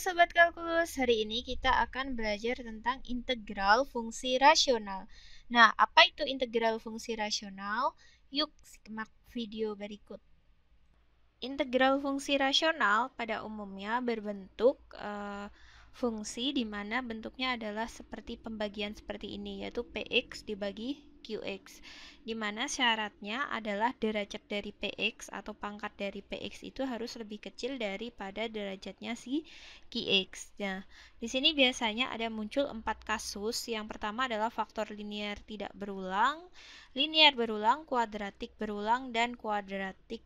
Sobat Kalkulus, hari ini kita akan belajar tentang integral fungsi rasional. Nah, apa itu integral fungsi rasional? Yuk, simak video berikut. Integral fungsi rasional pada umumnya berbentuk fungsi di mana bentuknya adalah seperti pembagian seperti ini, yaitu Px dibagi Qx, di mana syaratnya adalah derajat dari Px atau pangkat dari Px itu harus lebih kecil daripada derajatnya si Qx. Nah, di sini biasanya ada muncul 4 kasus. Yang pertama adalah faktor linear tidak berulang, linear berulang, kuadratik berulang, dan kuadratik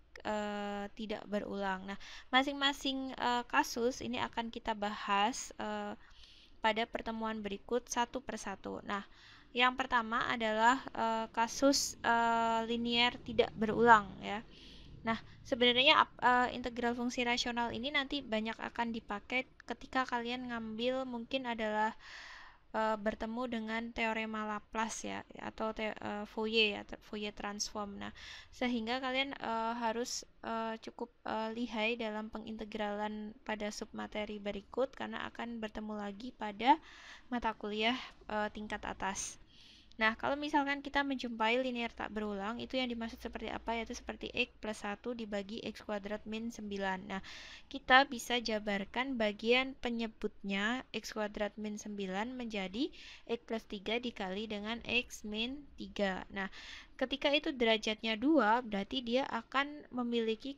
tidak berulang. Nah, masing-masing kasus ini akan kita bahas pada pertemuan berikut satu persatu. Nah, yang pertama adalah kasus linear tidak berulang ya. Nah, sebenarnya integral fungsi rasional ini nanti banyak akan dipakai ketika kalian ngambil mungkin adalah bertemu dengan teorema Laplace ya, atau Fourier transform. Nah, sehingga kalian harus cukup lihai dalam pengintegralan pada submateri berikut karena akan bertemu lagi pada mata kuliah tingkat atas. Nah, kalau misalkan kita menjumpai linear tak berulang, itu yang dimaksud seperti apa? Yaitu seperti X plus 1 dibagi X kuadrat min 9. Nah, kita bisa jabarkan bagian penyebutnya X kuadrat min 9 menjadi X plus 3 dikali dengan X min 3. Nah, ketika itu derajatnya 2, berarti dia akan memiliki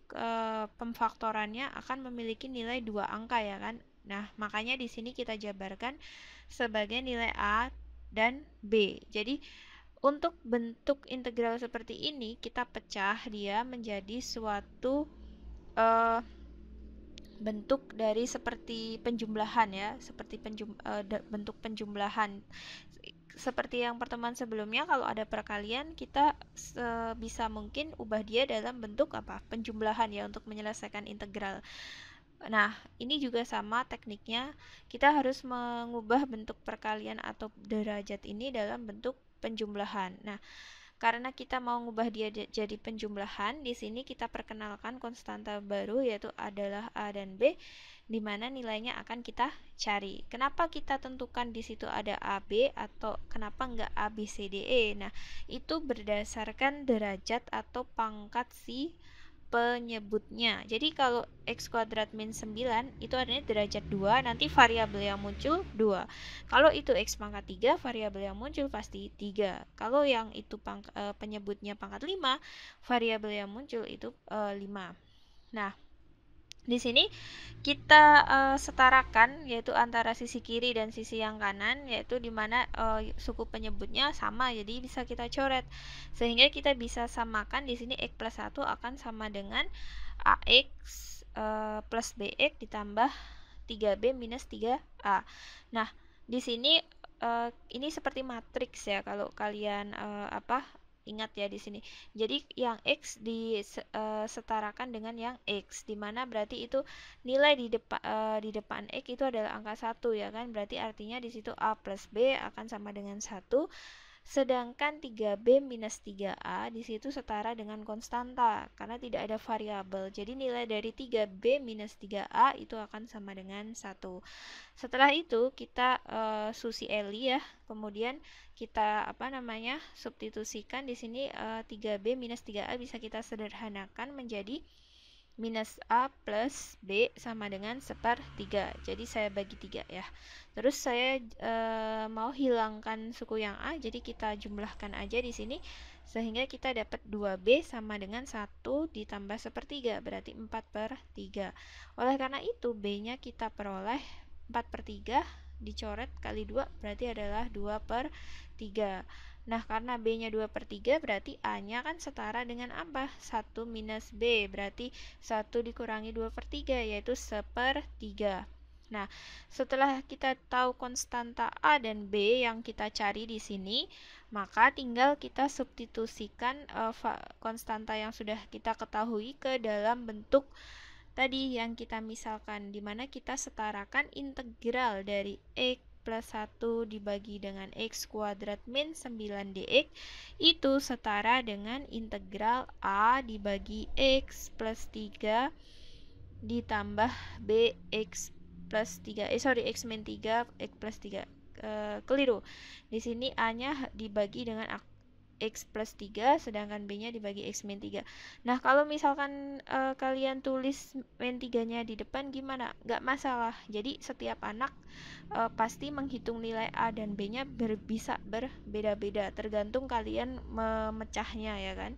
pemfaktorannya akan memiliki nilai 2 angka ya kan? Nah, makanya di sini kita jabarkan sebagai nilai A dan B. Jadi untuk bentuk integral seperti ini kita pecah dia menjadi suatu bentuk dari seperti penjumlahan ya, seperti bentuk penjumlahan. Seperti yang pertemuan sebelumnya, kalau ada perkalian kita sebisa mungkin ubah dia dalam bentuk apa? Penjumlahan ya untuk menyelesaikan integral. Nah, ini juga sama tekniknya. Kita harus mengubah bentuk perkalian atau derajat ini dalam bentuk penjumlahan. Nah, karena kita mau mengubah dia jadi penjumlahan, di sini kita perkenalkan konstanta baru yaitu adalah A dan B, di mana nilainya akan kita cari. Kenapa kita tentukan di situ ada AB atau kenapa enggak A, B, C, D, E? Nah, itu berdasarkan derajat atau pangkat si penyebutnya. Jadi kalau X kuadrat min 9 itu adanya derajat 2, nanti variabel yang muncul 2. Kalau itu X pangkat 3, variabel yang muncul pasti 3. Kalau yang itu penyebutnya pangkat 5, variabel yang muncul itu 5. Nah, di sini kita setarakan yaitu antara sisi kiri dan sisi yang kanan, yaitu dimana suku penyebutnya sama, jadi bisa kita coret sehingga kita bisa samakan di sini X plus 1 akan sama dengan AX plus BX ditambah 3B minus 3A. Nah, di sini ini seperti matriks ya kalau kalian ingat ya di sini. Jadi yang X disetarakan dengan yang X, di mana berarti itu nilai di depan X itu adalah angka 1 ya kan. Berarti artinya di situ A plus B akan sama dengan 1. Sedangkan 3B minus 3A di situ setara dengan konstanta karena tidak ada variabel. Jadi nilai dari 3B minus 3A itu akan sama dengan 1. Setelah itu kita susi Eli ya. Kemudian kita substitusikan di sini 3B minus 3A bisa kita sederhanakan menjadi minus A plus B sama dengan 1/3. Jadi saya bagi 3 ya. Terus saya mau hilangkan suku yang A, jadi kita jumlahkan aja di sini sehingga kita dapat 2B sama dengan 1 ditambah 1/3, berarti 4/3. Oleh karena itu B-nya kita peroleh 4/3 dicoret kali 2 berarti adalah 2/3. Nah, karena B-nya 2/3 berarti A-nya kan setara dengan apa? 1 minus B, berarti 1 dikurangi 2/3 yaitu 1/3. Nah, setelah kita tahu konstanta A dan B yang kita cari di sini, maka tinggal kita substitusikan konstanta yang sudah kita ketahui ke dalam bentuk tadi yang kita misalkan, di mana kita setarakan integral dari X plus 1 dibagi dengan X kuadrat min 9 dx itu setara dengan integral A dibagi X plus 3 ditambah BX plus 3, X min 3, X plus 3. Keliru. Di sini A-nya dibagi dengan X plus 3, sedangkan B-nya dibagi X min 3. Nah, kalau misalkan kalian tulis min 3-nya di depan gimana? Nggak masalah. Jadi, setiap anak pasti menghitung nilai A dan B-nya bisa berbeda-beda, tergantung kalian memecahnya, ya kan?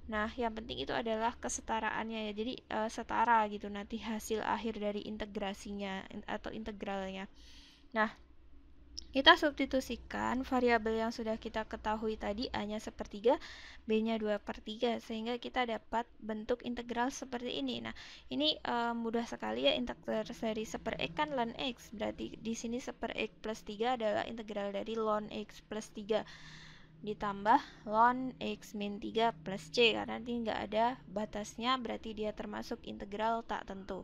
Nah, yang penting itu adalah kesetaraannya ya. Jadi setara gitu nanti hasil akhir dari integrasinya atau integralnya. Nah, kita substitusikan variabel yang sudah kita ketahui tadi, A-nya sepertiga, B-nya 2/3, sehingga kita dapat bentuk integral seperti ini. Nah, ini mudah sekali ya, integral dari 1/x kan ln x, berarti di sini 1/x plus 3 adalah integral dari ln x plus 3 ditambah ln x min 3 plus c, karena nanti nggak ada batasnya, berarti dia termasuk integral tak tentu.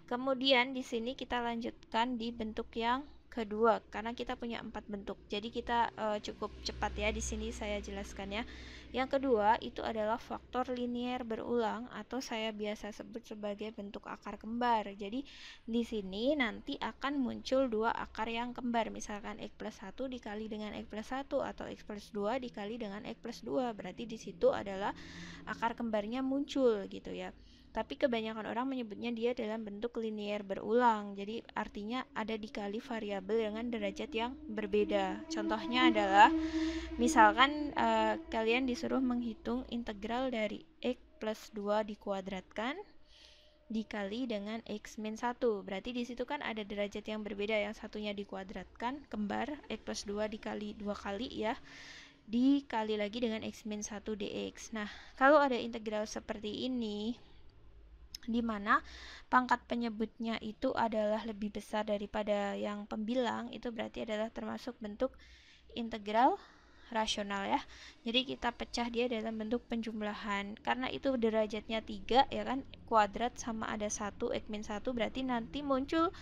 Kemudian di sini kita lanjutkan di bentuk yang kedua, karena kita punya 4 bentuk, jadi kita cukup cepat ya. Di sini saya jelaskan ya. Yang kedua itu adalah faktor linier berulang, atau saya biasa sebut sebagai bentuk akar kembar. Jadi di sini nanti akan muncul dua akar yang kembar, misalkan x plus 1 dikali dengan x plus 1 atau x plus 2 dikali dengan x plus 2, berarti di situ adalah akar kembarnya muncul gitu ya. Tapi kebanyakan orang menyebutnya dia dalam bentuk linier berulang, jadi artinya ada dikali variabel dengan derajat yang berbeda. Contohnya adalah misalkan kalian disuruh menghitung integral dari x plus 2 dikuadratkan dikali dengan x min 1, berarti di situ kan ada derajat yang berbeda, yang satunya dikuadratkan kembar x plus 2 dikali 2 kali ya, dikali lagi dengan x min 1 dx. Nah, kalau ada integral seperti ini di mana pangkat penyebutnya itu adalah lebih besar daripada yang pembilang, itu berarti adalah termasuk bentuk integral rasional ya. Jadi kita pecah dia dalam bentuk penjumlahan. Karena itu derajatnya 3 ya kan, kuadrat sama ada 1 x min 1, berarti nanti muncul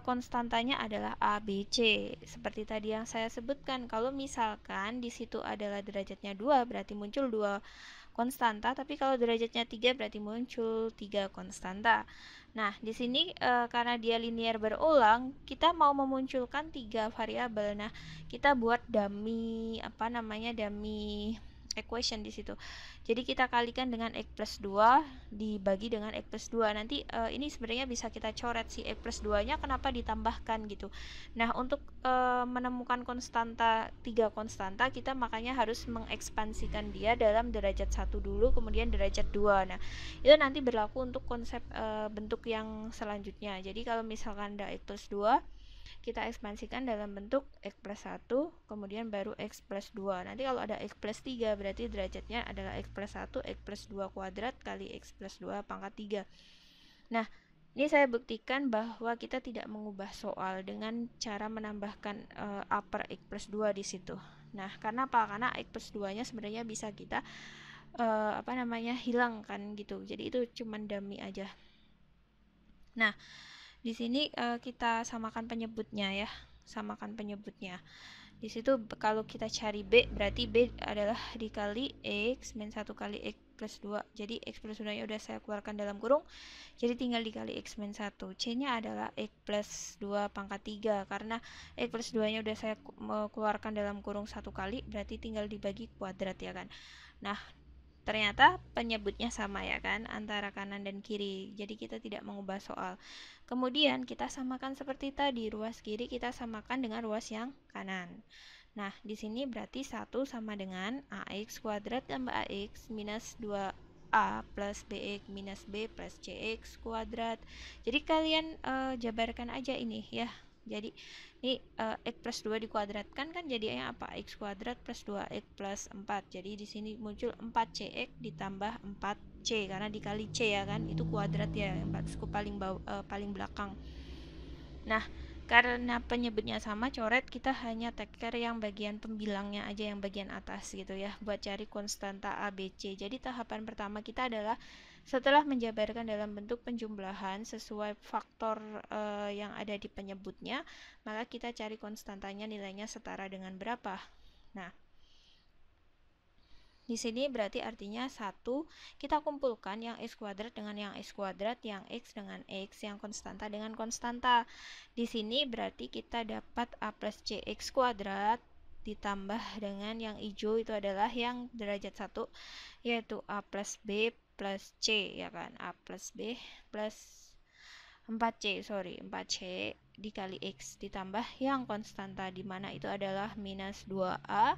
konstantanya adalah A, B, C. Seperti tadi yang saya sebutkan, kalau misalkan di situ adalah derajatnya 2, berarti muncul 2 konstanta, tapi kalau derajatnya 3 berarti muncul 3 konstanta. Nah, di sini karena dia linier berulang, kita mau memunculkan 3 variabel. Nah, kita buat dummy dummy equation di situ. Jadi kita kalikan dengan x plus 2 dibagi dengan x plus 2. Nanti ini sebenarnya bisa kita coret si x plus 2-nya kenapa ditambahkan gitu. Nah, untuk menemukan konstanta 3 konstanta, kita makanya harus mengekspansikan dia dalam derajat 1 dulu, kemudian derajat 2. Nah, itu nanti berlaku untuk konsep bentuk yang selanjutnya. Jadi kalau misalkan ada x plus 2, kita ekspansikan dalam bentuk x plus 1, kemudian baru x plus 2. Nanti kalau ada x plus 3, berarti derajatnya adalah x plus 1, x plus 2 kuadrat kali x plus 2 pangkat 3. Nah, ini saya buktikan bahwa kita tidak mengubah soal dengan cara menambahkan upper x plus 2 di situ. Nah, karena apa? Karena x plus 2-nya sebenarnya bisa kita hilangkan gitu. Jadi itu cuma dummy aja. Nah, di sini kita samakan penyebutnya ya, samakan penyebutnya. Di situ kalau kita cari B, berarti B adalah dikali X min 1 kali X plus 2. Jadi X plus 2 nya udah saya keluarkan dalam kurung, jadi tinggal dikali X min 1. C nya adalah X plus 2 pangkat 3, karena X plus 2 nya udah saya keluarkan dalam kurung 1 kali, berarti tinggal dibagi kuadrat ya kan. Nah, ternyata penyebutnya sama ya kan, antara kanan dan kiri. Jadi kita tidak mengubah soal. Kemudian kita samakan seperti tadi, ruas kiri kita samakan dengan ruas yang kanan. Nah, di sini berarti 1 sama dengan AX kuadrat tambah AX minus 2A plus BX minus B plus CX kuadrat. Jadi kalian jabarkan aja ini ya. Jadi ini x plus 2 dikuadratkan kan jadinya apa? X kuadrat plus 2x plus 4. Jadi di sini muncul 4cx ditambah 4c, karena dikali c ya kan, itu kuadrat ya, 4 paling belakang. Nah, karena penyebutnya sama, coret kita hanya take care yang bagian pembilangnya aja, yang bagian atas gitu ya, buat cari konstanta A, B, C. Jadi tahapan pertama kita adalah setelah menjabarkan dalam bentuk penjumlahan sesuai faktor yang ada di penyebutnya, maka kita cari konstantanya, nilainya setara dengan berapa. Nah, Di sini berarti artinya 1, kita kumpulkan yang x kuadrat dengan yang x kuadrat, yang x dengan x, yang konstanta dengan konstanta. Di sini berarti kita dapat a plus cx kuadrat ditambah dengan yang hijau itu adalah yang derajat 1, yaitu a plus b plus c, ya kan, a plus b plus 4c, 4c dikali x ditambah yang konstanta, di mana itu adalah minus 2a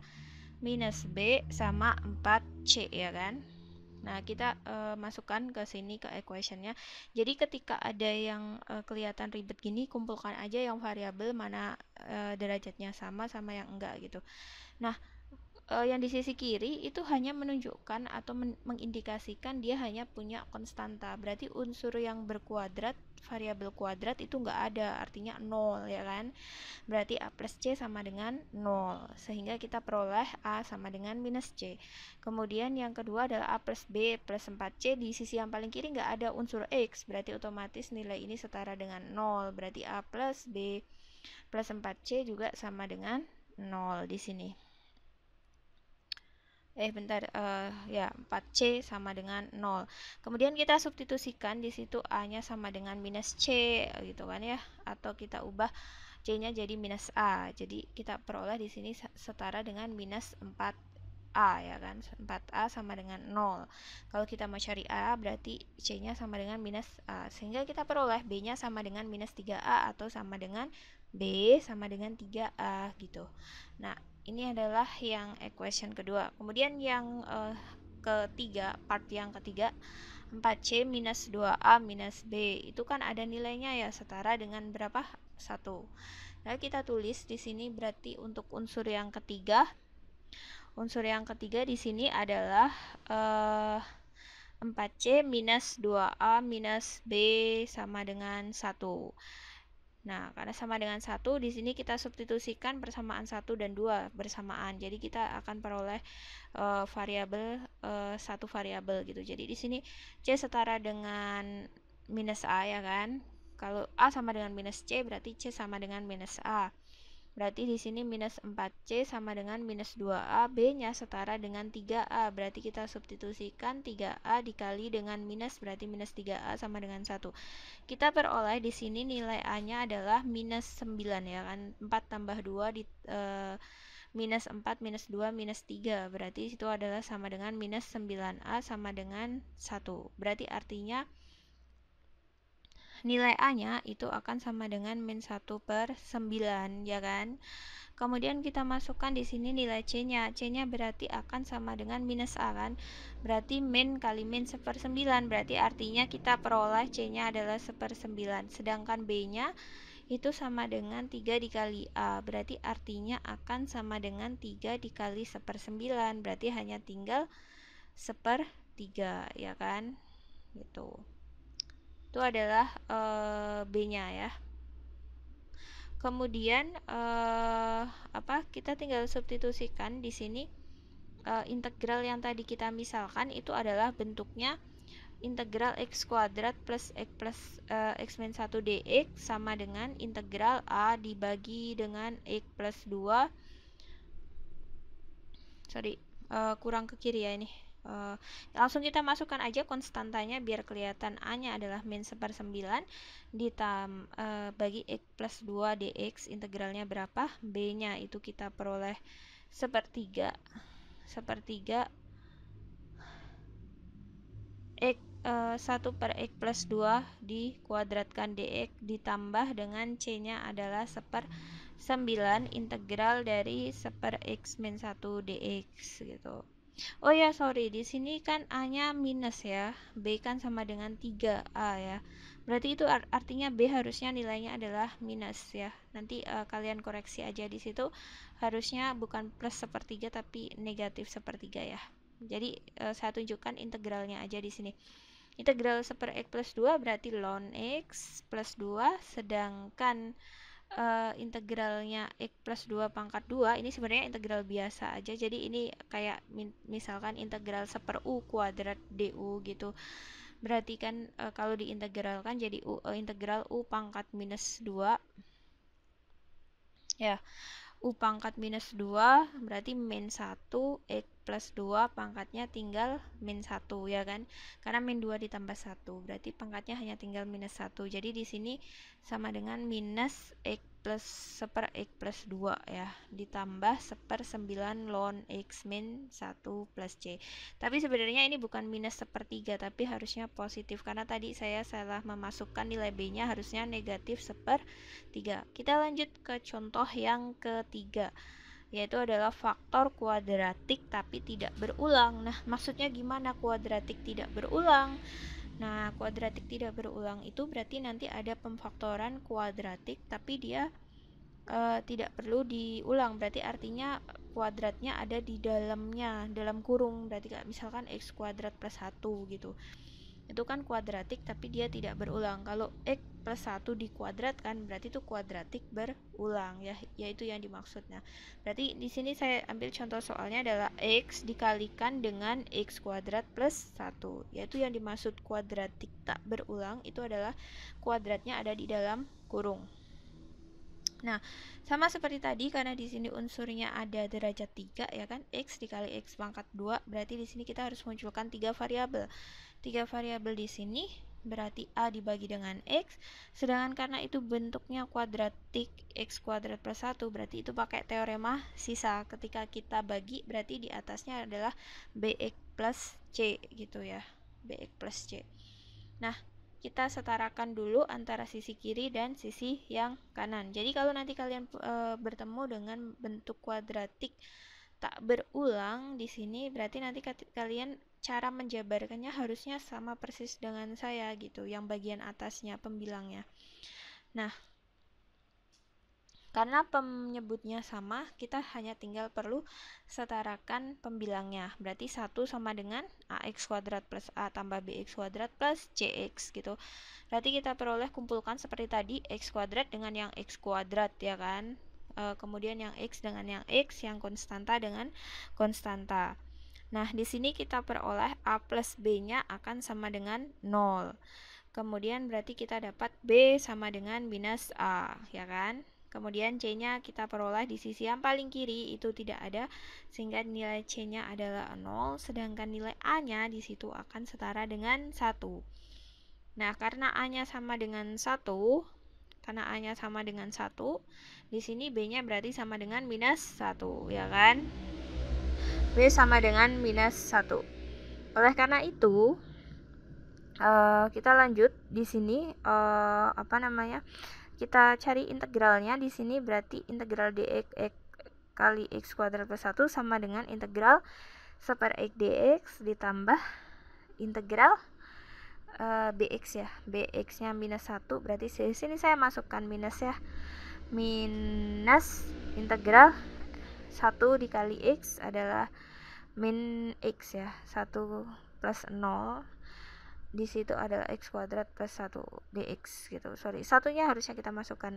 minus b sama 4c, ya kan. Nah, kita masukkan ke sini ke equationnya. Jadi ketika ada yang kelihatan ribet gini, kumpulkan aja yang variabel mana derajatnya sama yang enggak gitu. Nah, yang di sisi kiri itu hanya menunjukkan atau mengindikasikan dia hanya punya konstanta. Berarti unsur yang berkuadrat, variabel kuadrat itu enggak ada, artinya 0, ya kan. Berarti a plus c sama dengan 0, sehingga kita peroleh a sama dengan minus c. Kemudian yang kedua adalah a plus b plus 4c, di sisi yang paling kiri nggak ada unsur x, berarti otomatis nilai ini setara dengan 0, berarti a plus b plus 4c juga sama dengan 0 di sini. Ya 4c sama dengan 0. Kemudian kita substitusikan di situ a-nya sama dengan minus c gitu kan ya, atau kita ubah c-nya jadi minus a. Jadi kita peroleh di sini setara dengan minus 4a, ya kan. 4a sama dengan 0. Kalau kita mau cari a, berarti c-nya sama dengan minus a. Sehingga kita peroleh b-nya sama dengan minus 3a atau sama dengan b sama dengan 3a gitu. Nah, ini adalah yang equation kedua. Kemudian yang ketiga, part yang ketiga, 4c minus 2a minus b, itu kan ada nilainya ya, setara dengan berapa? 1. Nah, kita tulis di sini berarti untuk unsur yang ketiga. Unsur yang ketiga di sini adalah 4c minus 2a minus b sama dengan 1. Nah, karena sama dengan 1, di sini kita substitusikan persamaan 1 dan 2 bersamaan. Jadi kita akan peroleh variabel satu variabel gitu. Jadi di sini c setara dengan minus a, ya kan. Kalau a sama dengan minus c, berarti c sama dengan minus a. Berarti di sini minus 4c sama dengan minus 2a, b-nya setara dengan 3a. Berarti kita substitusikan 3a dikali dengan minus, berarti minus 3a sama dengan 1. Kita peroleh di sini nilai a-nya adalah minus 9, ya kan. 4 tambah 2 minus 4 minus 2 minus 3. Berarti itu adalah sama dengan minus 9a sama dengan 1. Berarti artinya nilai a-nya itu akan sama dengan min 1/9, ya kan. Kemudian kita masukkan di sini nilai c-nya. C-nya berarti akan sama dengan minus a kan. Berarti min kali min 1/9. Berarti artinya kita peroleh c-nya adalah 1/9. Sedangkan b-nya itu sama dengan 3 dikali a. Berarti artinya akan sama dengan 3 dikali 1/9. Berarti hanya tinggal 1/3, ya kan. Gitu. Itu adalah b-nya ya. Kemudian kita tinggal substitusikan di sini integral yang tadi kita misalkan itu adalah bentuknya integral x kuadrat plus x min 1 dx sama dengan integral a dibagi dengan x plus 2. Kurang ke kiri ya ini. Langsung kita masukkan aja konstantanya biar kelihatan a-nya adalah min 1/9 bagi x plus 2 dx, integralnya berapa? B-nya itu kita peroleh 1/3 x 1/x plus 2 dikuadratkan dx ditambah dengan c-nya adalah 1/9 integral dari 1/x min 1 dx gitu. Oh ya, di sini kan a-nya minus ya, b kan sama dengan 3a ya. Berarti itu artinya b harusnya nilainya adalah minus ya. Nanti kalian koreksi aja di situ, harusnya bukan plus 1/3 tapi negatif 1/3 ya. Jadi saya tunjukkan integralnya aja di sini. Integral 1/x plus 2 berarti ln x plus 2, sedangkan integralnya x plus 2 pangkat 2 ini sebenarnya integral biasa aja. Jadi ini kayak misalkan integral 1/u kuadrat du gitu. Berarti kan kalau diintegralkan jadi integral u pangkat minus 2 ya. U pangkat minus 2 berarti min 1, X plus 2 pangkatnya tinggal min 1 ya kan, karena min 2 ditambah 1 berarti pangkatnya hanya tinggal minus 1. Jadi di sini sama dengan minus X plus 1/X plus 2 ya, ditambah 1/9 ln X min 1 plus C. Tapi sebenarnya ini bukan minus 1/3 tapi harusnya positif, karena tadi saya salah memasukkan nilai B nya, harusnya negatif 1/3. Kita lanjut ke contoh yang ketiga, yaitu adalah faktor kuadratik tapi tidak berulang. Nah, maksudnya gimana kuadratik tidak berulang? Nah, kuadratik tidak berulang itu berarti nanti ada pemfaktoran kuadratik tapi dia tidak perlu diulang. Berarti artinya kuadratnya ada di dalamnya, dalam kurung. Berarti misalkan x kuadrat plus 1 gitu. Itu kan kuadratik tapi dia tidak berulang. Kalau x plus 1 dikuadratkan berarti itu kuadratik berulang ya, yaitu yang dimaksudnya. Berarti di sini saya ambil contoh soalnya adalah x dikalikan dengan x kuadrat plus 1, yaitu yang dimaksud kuadratik tak berulang itu adalah kuadratnya ada di dalam kurung. Nah, sama seperti tadi karena di sini unsurnya ada derajat 3 ya kan, x dikali x pangkat 2, berarti di sini kita harus munculkan 3 variabel. 3 variabel di sini berarti A dibagi dengan X, sedangkan karena itu bentuknya kuadratik X kuadrat plus 1, berarti itu pakai teorema sisa. Ketika kita bagi, berarti di atasnya adalah BX plus C gitu ya, BX plus C. Nah, kita setarakan dulu antara sisi kiri dan sisi yang kanan. Jadi kalau nanti kalian bertemu dengan bentuk kuadratik tak berulang di sini, berarti nanti kalian cara menjabarkannya harusnya sama persis dengan saya gitu, yang bagian atasnya pembilangnya. Nah, karena penyebutnya sama, kita hanya tinggal perlu setarakan pembilangnya. Berarti 1 sama dengan AX kuadrat plus A tambah BX kuadrat plus CX gitu. Berarti kita peroleh kumpulkan seperti tadi, X kuadrat dengan yang X kuadrat ya kan. Kemudian yang X dengan yang X, yang konstanta dengan konstanta. Nah, di sini kita peroleh A plus B-nya akan sama dengan 0. Kemudian berarti kita dapat B sama dengan minus A, ya kan? Kemudian C-nya kita peroleh di sisi yang paling kiri itu tidak ada, sehingga nilai C-nya adalah 0, sedangkan nilai A-nya di situ akan setara dengan 1. Nah, karena A-nya sama dengan 1, di sini B-nya berarti sama dengan minus 1, ya kan? B sama dengan minus 1. Oleh karena itu, kita lanjut di sini, kita cari integralnya. Di sini berarti integral dx kali x kuadrat plus 1 sama dengan integral 1/x dx ditambah integral bx ya, bx-nya minus 1, berarti di sini saya masukkan minus ya, minus integral 1 dikali x adalah min x ya, 1 plus 0, di situ adalah x kuadrat plus 1 dx gitu. Satunya harusnya kita masukkan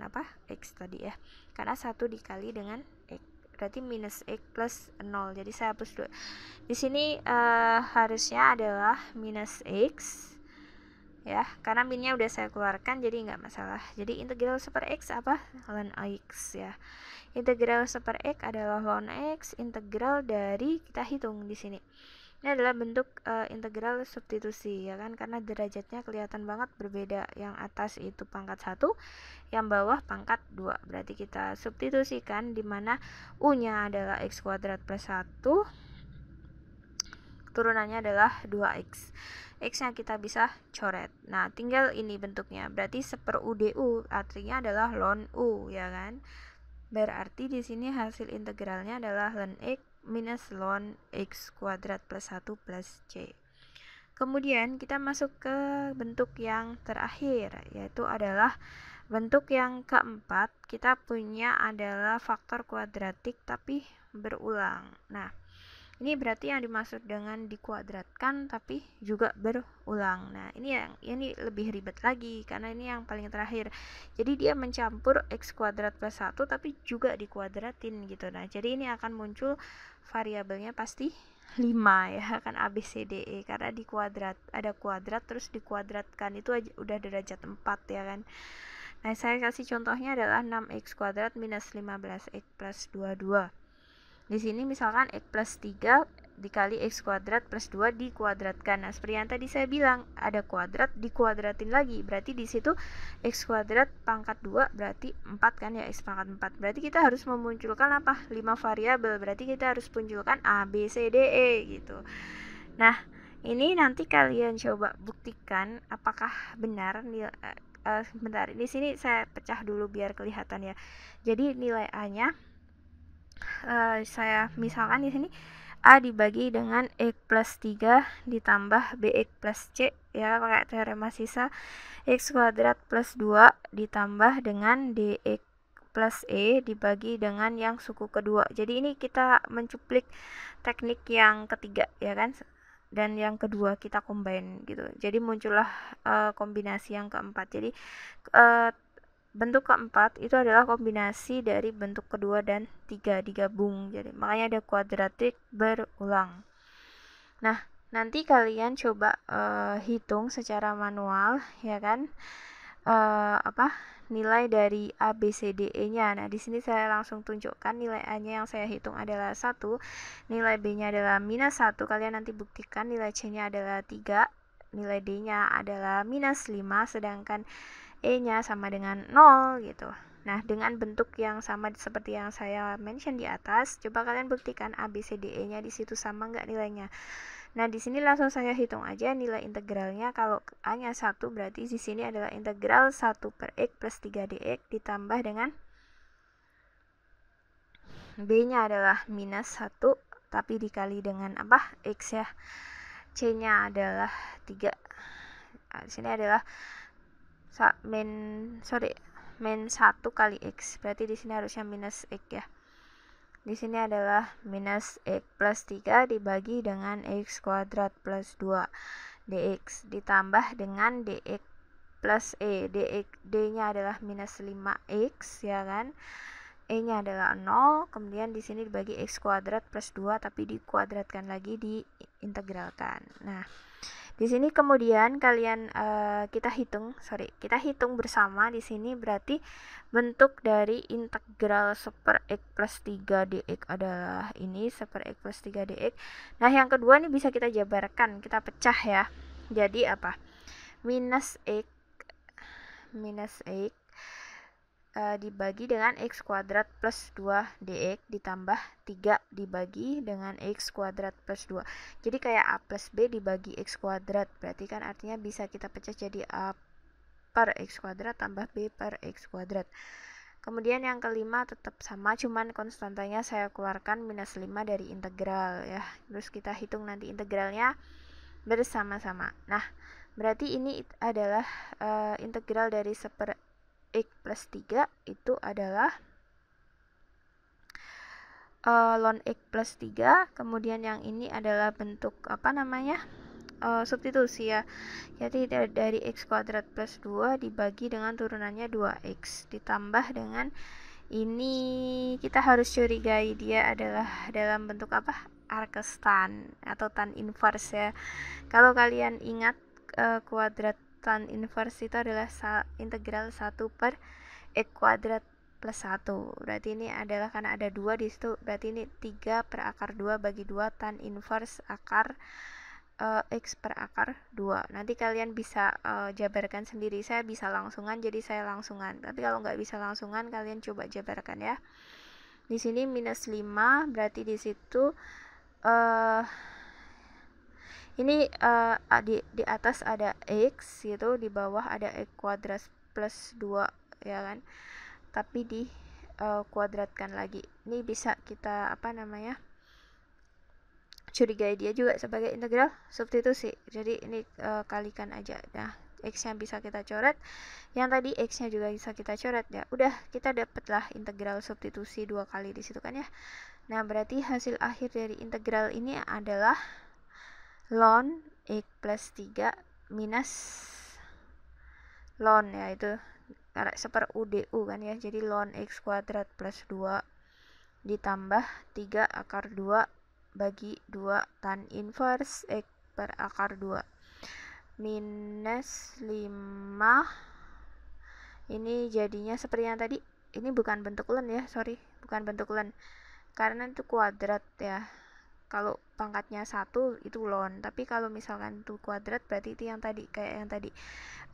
x tadi ya, karena 1 dikali dengan x berarti minus x plus 0, jadi saya hapus dulu. Di sini harusnya adalah minus x ya, karena minnya udah saya keluarkan jadi nggak masalah. Jadi integral 1/x apa? Ln x ya. Integral 1/x adalah ln x, integral dari, kita hitung di sini. Ini adalah bentuk integral substitusi ya kan, karena derajatnya kelihatan banget berbeda. Yang atas itu pangkat 1, yang bawah pangkat 2. Berarti kita substitusikan di mana U-nya adalah x kuadrat plus 1, turunannya adalah 2x. X-nya kita bisa coret. Nah, tinggal ini bentuknya. Berarti 1/U du, artinya adalah ln U ya kan. Berarti di sini hasil integralnya adalah ln x minus ln x kuadrat plus 1 plus c. Kemudian kita masuk ke bentuk yang terakhir, yaitu adalah bentuk yang keempat. Kita punya adalah faktor kuadratik tapi berulang. Nah, ini berarti yang dimaksud dengan dikuadratkan tapi juga berulang. Nah, ini lebih ribet lagi karena ini yang paling terakhir. Jadi dia mencampur x kuadrat plus 1 tapi juga dikuadratin gitu. Nah, jadi ini akan muncul variabelnya pasti 5 ya kan, A B C D E, karena ada kuadrat terus dikuadratkan itu udah derajat 4 ya kan. Saya kasih contohnya adalah 6x kuadrat minus 15x plus 22. Di sini misalkan x plus 3 dikali x kuadrat plus 2 dikuadratkan. Nah, seperti yang tadi saya bilang, ada kuadrat dikuadratin lagi. Berarti di situ x kuadrat pangkat 2 berarti 4 kan ya, x pangkat 4. Berarti kita harus memunculkan apa? 5 variabel. Berarti kita harus munculkan A, B, C, D, E gitu. Nah, ini nanti kalian coba buktikan apakah benar nilai sebentar, di sini saya pecah dulu biar kelihatan ya. Jadi nilai A-nya saya misalkan di sini A dibagi dengan X plus 3 ditambah BX plus C ya, pakai teorema sisa. X kuadrat plus 2 ditambah dengan DX plus E dibagi dengan yang suku kedua. Jadi ini kita mencuplik teknik yang ketiga ya kan, dan yang kedua kita combine gitu. Jadi muncullah kombinasi yang keempat. Jadi bentuk keempat itu adalah kombinasi dari bentuk kedua dan tiga digabung. Jadi makanya ada kuadratik berulang. Nah, nanti kalian coba hitung secara manual ya kan, nilai dari A, B, C, D, E-nya. Nah, di sini saya langsung tunjukkan nilai A-nya yang saya hitung adalah 1, nilai B-nya adalah minus 1. Kalian nanti buktikan nilai C-nya adalah 3, nilai D-nya adalah minus 5, sedangkan E-nya sama dengan 0 gitu. Nah, dengan bentuk yang sama seperti yang saya mention di atas, coba kalian buktikan A, B, C, D, E-nya di situ sama nggak nilainya. Nah, di sini langsung saya hitung aja nilai integralnya. Kalau A-nya 1, berarti di sini adalah integral 1 per X plus 3 dx ditambah dengan B-nya adalah minus 1, tapi dikali dengan apa? X ya. C-nya adalah 3. Nah, di sini adalah min 1 kali X. Berarti di sini harusnya minus X ya. Di sini adalah minus X plus 3 dibagi dengan X kuadrat plus 2 dx ditambah dengan dx plus E. D-nya adalah minus 5x ya kan. E-nya adalah 0, kemudian di sini dibagi X kuadrat plus 2 tapi dikuadratkan lagi, diintegralkan. Nah, di sini kemudian kalian kita hitung bersama di sini. Berarti bentuk dari integral 1 per X plus 3 dx adalah ini, 1 per X plus 3 dx. Nah, yang kedua ini bisa kita jabarkan, kita pecah ya. Jadi apa? Minus X dibagi dengan X kuadrat plus 2 dx ditambah 3 dibagi dengan X kuadrat plus 2. Jadi kayak A plus B dibagi X kuadrat. Berarti kan artinya bisa kita pecah jadi A per X kuadrat tambah B per X kuadrat. Kemudian yang kelima tetap sama, cuman konstantanya saya keluarkan minus 5 dari integral ya. Terus kita hitung nanti integralnya bersama-sama. Nah, berarti ini adalah integral dari 1 per X plus 3 itu adalah ln X plus 3. Kemudian yang ini adalah bentuk substitusi ya. Jadi dari X kuadrat plus 2 dibagi dengan turunannya 2X ditambah dengan ini, kita harus curigai dia adalah dalam bentuk apa? Arkes tan atau tan inverse ya. Kalau kalian ingat kuadrat tan inverse itu adalah integral 1 per X kuadrat plus 1. Berarti ini adalah karena ada 2 di situ, berarti ini 3 per akar 2 bagi 2 tan inverse akar X per akar 2. Nanti kalian bisa jabarkan sendiri. Saya bisa langsungan, jadi saya langsungan. Tapi kalau nggak bisa langsungan, kalian coba jabarkan ya. Di sini minus 5, berarti di situ ini di atas ada X gitu, di bawah ada X kuadrat plus 2 ya kan, tapi di kuadratkan lagi. Ini bisa kita curigai dia juga sebagai integral substitusi. Jadi ini kalikan aja. Nah, X-nya bisa kita coret, yang tadi X-nya juga bisa kita coret ya. Udah, kita dapatlah integral substitusi 2 kali di situ kan ya. Nah, berarti hasil akhir dari integral ini adalah ln X plus 3 minus ln ya, itu karena 1 per U du kan ya. Jadi ln X kuadrat plus 2 ditambah 3 akar 2 bagi 2 tan inverse X per akar 2 minus 5 Ini jadinya seperti yang tadi. Ini bukan bentuk len ya, sorry, bukan bentuk len. Karena itu kuadrat ya. Kalau pangkatnya 1 itu ln, tapi kalau misalkan itu kuadrat berarti itu yang tadi, kayak yang tadi.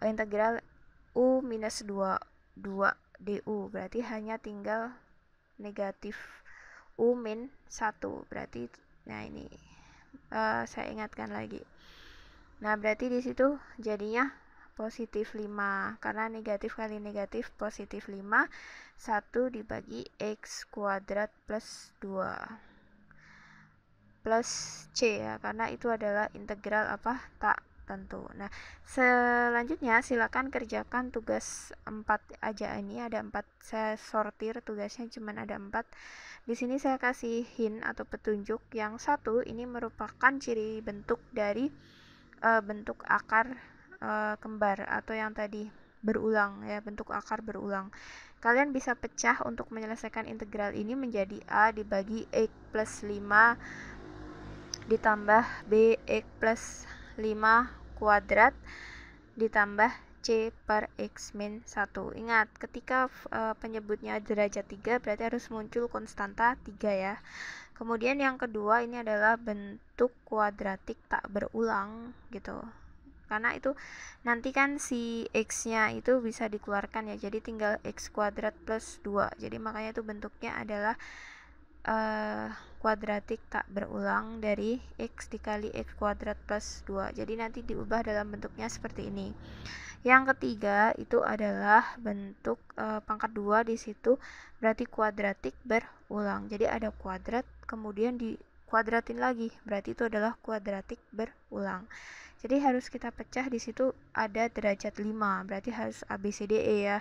Integral U minus 2 du, berarti hanya tinggal negatif U min 1, berarti nah ini saya ingatkan lagi. Nah, berarti di situ jadinya positif 5, karena negatif kali negatif positif 5, 1 dibagi x kuadrat plus 2 plus c ya, karena itu adalah integral apa? Tak tentu. Nah, selanjutnya silakan kerjakan tugas 4 aja, ini ada 4, saya sortir tugasnya cuman ada 4. Di sini saya kasih hint atau petunjuk. Yang satu ini merupakan ciri bentuk dari bentuk akar kembar atau yang tadi berulang ya, bentuk akar berulang. Kalian bisa pecah untuk menyelesaikan integral ini menjadi A dibagi x plus 5 ditambah bx plus 5 kuadrat ditambah c per x min 1. Ingat, ketika penyebutnya derajat 3 berarti harus muncul konstanta 3 ya. Kemudian yang kedua ini adalah bentuk kuadratik tak berulang gitu. Karena itu nanti kan si x-nya itu bisa dikeluarkan ya. Jadi tinggal x kuadrat plus 2. Jadi makanya itu bentuknya adalah kuadratik tak berulang dari x dikali x kuadrat plus 2. Jadi nanti diubah dalam bentuknya seperti ini. Yang ketiga itu adalah bentuk pangkat 2 di situ berarti kuadratik berulang. Jadi ada kuadrat kemudian dikuadratin lagi. Berarti itu adalah kuadratik berulang. Jadi harus kita pecah, di situ ada derajat 5. Berarti harus ABCDE ya.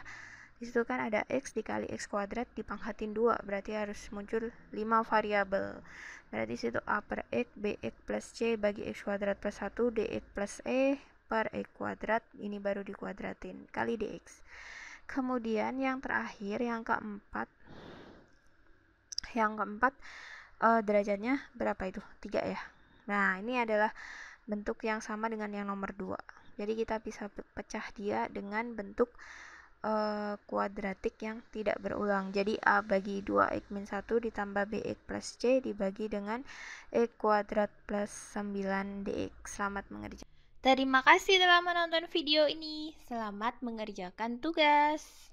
Di situ kan ada x dikali x kuadrat dipangkatin 2, berarti harus muncul 5 variabel. Berarti situ a per x bx plus c bagi x kuadrat plus 1 dx plus e per x kuadrat, ini baru dikuadratin kali dx. Kemudian yang terakhir yang keempat derajatnya berapa itu? 3 ya. Nah, ini adalah bentuk yang sama dengan yang nomor 2. Jadi kita bisa pecah dia dengan bentuk kuadratik yang tidak berulang. Jadi A bagi 2x min 1 ditambah bx plus c dibagi dengan x kuadrat plus 9 dx. Selamat mengerjakan. Terima kasih telah menonton video ini. Selamat mengerjakan tugas.